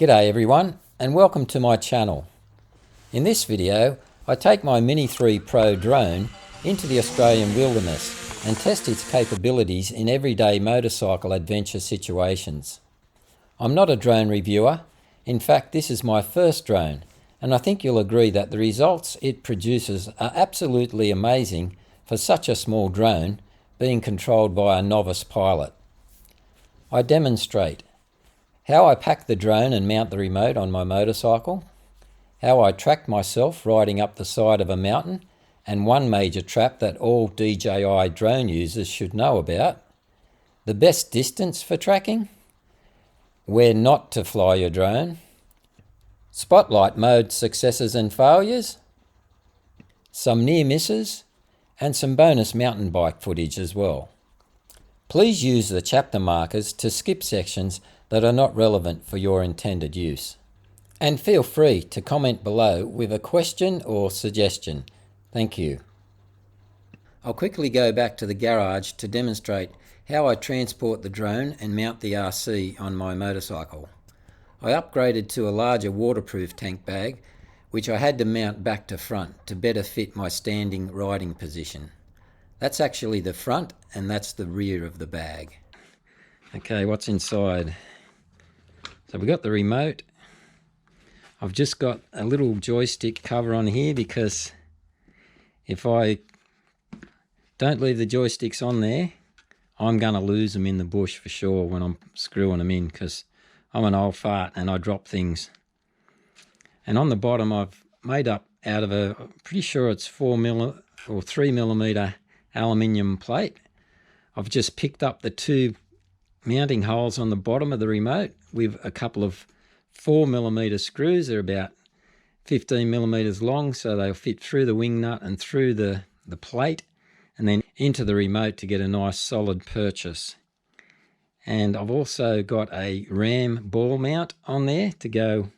G'day everyone and welcome to my channel. In this video I take my Mini 3 Pro drone into the Australian wilderness and test its capabilities in everyday motorcycle adventure situations. I'm not a drone reviewer, in fact this is my first drone, and I think you'll agree that the results it produces are absolutely amazing for such a small drone being controlled by a novice pilot. I demonstrate how I pack the drone and mount the remote on my motorcycle, how I track myself riding up the side of a mountain, and one major trap that all DJI drone users should know about, the best distance for tracking, where not to fly your drone, spotlight mode successes and failures, some near misses, and some bonus mountain bike footage as well. Please use the chapter markers to skip sections that are not relevant for your intended use. And feel free to comment below with a question or suggestion. Thank you. I'll quickly go back to the garage to demonstrate how I transport the drone and mount the RC on my motorcycle. I upgraded to a larger waterproof tank bag, which I had to mount back to front to better fit my standing riding position. That's actually the front and that's the rear of the bag. Okay, what's inside? So we've got the remote. I've just got a little joystick cover on here because if I don't leave the joysticks on there, I'm going to lose them in the bush for sure when I'm screwing them in, because I'm an old fart and I drop things. And on the bottom I've made up out of a, pretty sure it's 3mm aluminium plate. I've just picked up the two mounting holes on the bottom of the remote with a couple of 4mm screws. They're about 15mm long, so they'll fit through the wing nut and through the plate and then into the remote to get a nice solid purchase. And I've also got a ram ball mount on there to go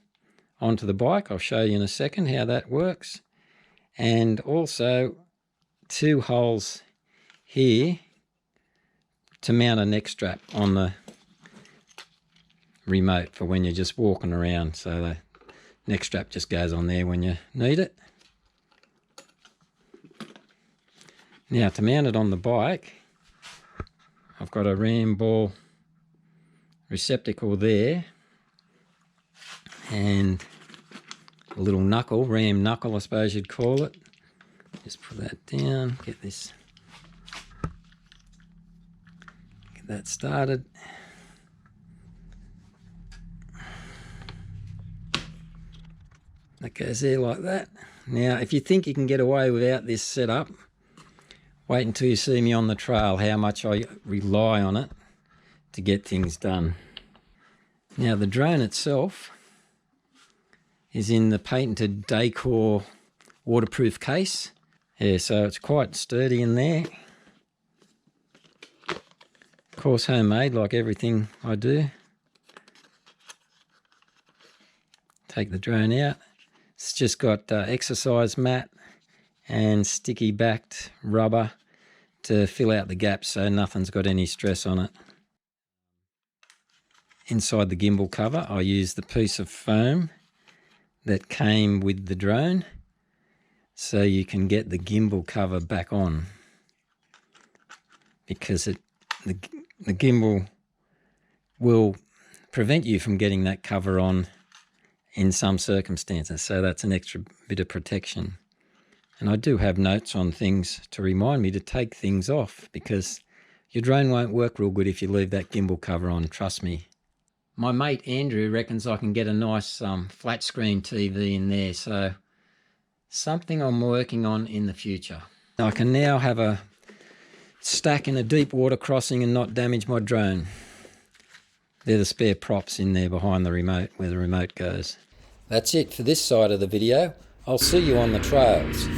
onto the bike. I'll show you in a second how that works. And also two holes here to mount a neck strap on the remote for when you're just walking around. So the neck strap just goes on there when you need it. Now to mount it on the bike, I've got a ram ball receptacle there and a little knuckle, ram knuckle I suppose you'd call it. Just put that down, get that started. That goes there like that. Now if you think you can get away without this setup, wait until you see me on the trail how much I rely on it to get things done. Now the drone itself is in the patented Decor waterproof case. Yeah, so it's quite sturdy in there. Of course homemade like everything I do. Take the drone out. It's just got exercise mat and sticky backed rubber to fill out the gaps so nothing's got any stress on it. Inside the gimbal cover I used the piece of foam that came with the drone so you can get the gimbal cover back on, because the gimbal will prevent you from getting that cover on in some circumstances, so that's an extra bit of protection. And I do have notes on things to remind me to take things off, because your drone won't work real good if you leave that gimbal cover on, trust me. My mate Andrew reckons I can get a nice flat screen TV in there, so something I'm working on in the future. I can now have a stack in a deep water crossing and not damage my drone. They're the spare props in there behind the remote, where the remote goes. That's it for this side of the video. I'll see you on the trails.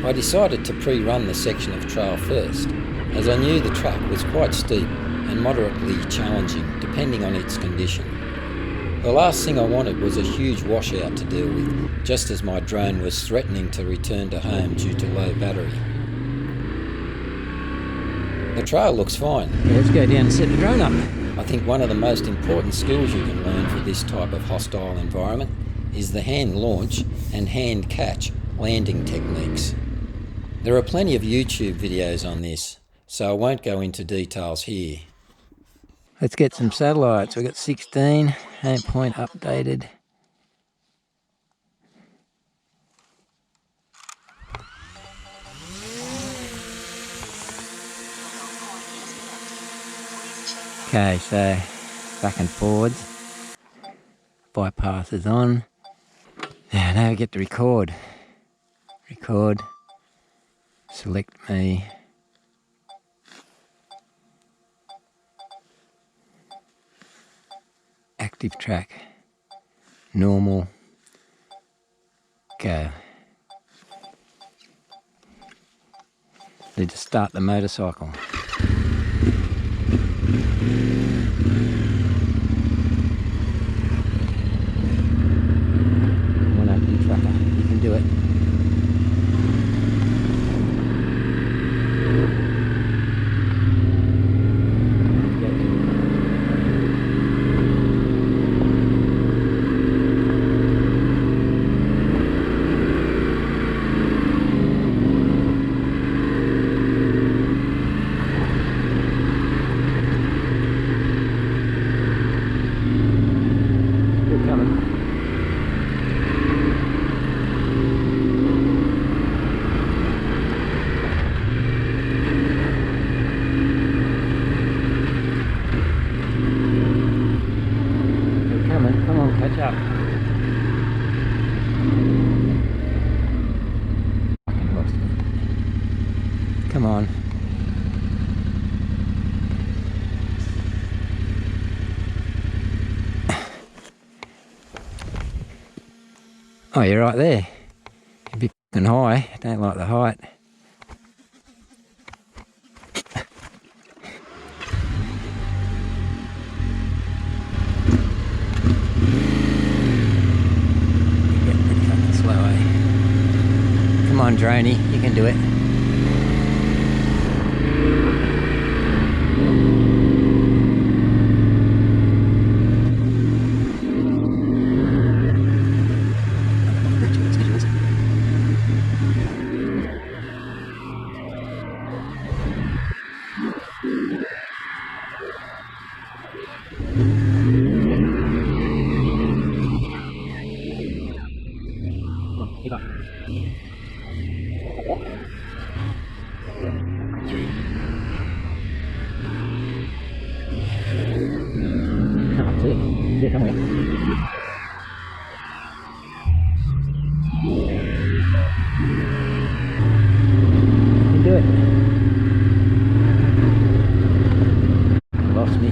I decided to pre-run the section of trail first, as I knew the track was quite steep and moderately challenging depending on its condition. The last thing I wanted was a huge washout to deal with, just as my drone was threatening to return to home due to low battery. The trail looks fine. Let's go down and set the drone up. I think one of the most important skills you can learn for this type of hostile environment is the hand launch and hand catch landing techniques. There are plenty of YouTube videos on this, so I won't go into details here. Let's get some satellites. We've got 16, aim point updated. Okay, so back and forwards. Bypass is on. Now we get to record. Record. Select me. Active track. Normal. Go. Need to start the motorcycle. One active tracker. You can do it. Catch up. Fucking lost it. Come on. Oh, you're right there. You're a bit fucking high. Don't like the height. Come on, Droney, you can do it. Keep up. There somewhere. You do it. Lost me.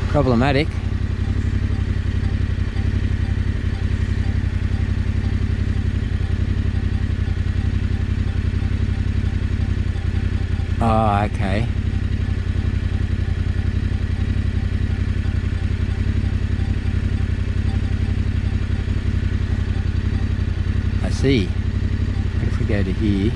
Problematic. Oh, okay. I see. What if we go to here?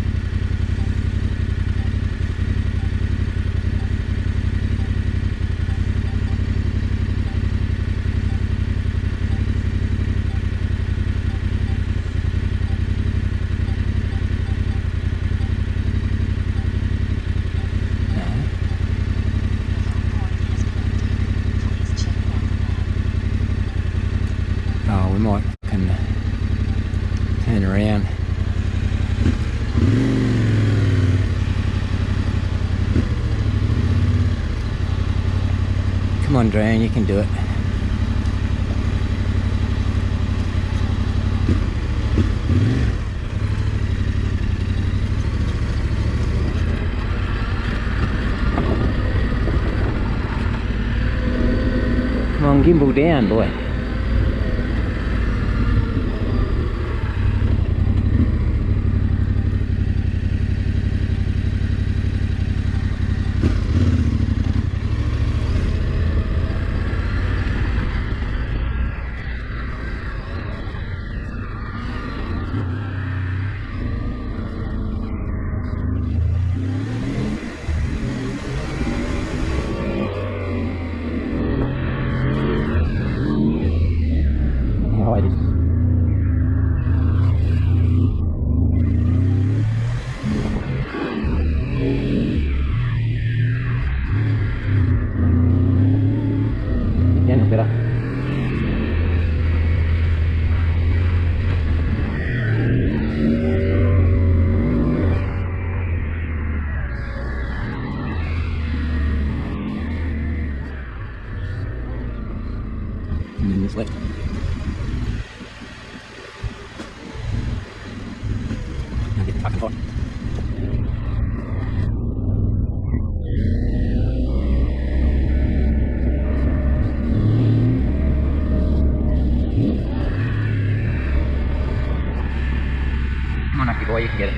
Oh, we might can turn around. Come on, Drone, you can do it. Come on, gimbal down, boy. boy, you can get it.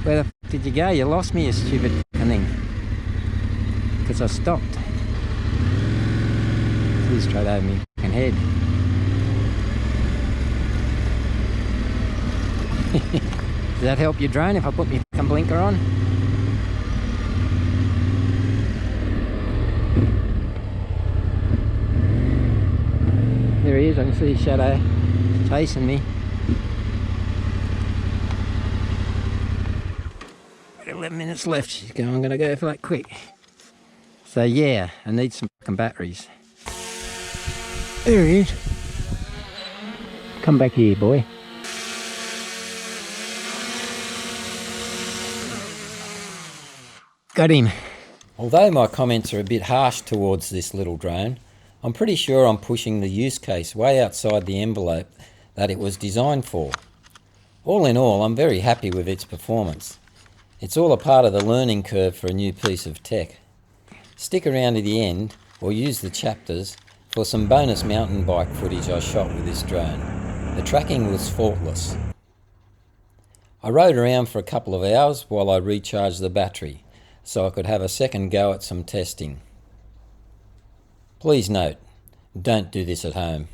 Where the f did you go? You lost me, you stupid thing. Because I stopped. Flew straight over me f***ing head. Does that help your drone if I put my f***ing blinker on? There he is, I can see his shadow chasing me. 11 minutes left. She's going, I'm going to go for that quick. So yeah, I need some fucking batteries. There he is. Come back here, boy. Got him. Although my comments are a bit harsh towards this little drone, I'm pretty sure I'm pushing the use case way outside the envelope that it was designed for. All in all, I'm very happy with its performance. It's all a part of the learning curve for a new piece of tech. Stick around to the end, or use the chapters, for some bonus mountain bike footage I shot with this drone. The tracking was faultless. I rode around for a couple of hours while I recharged the battery, so I could have a second go at some testing. Please note, don't do this at home.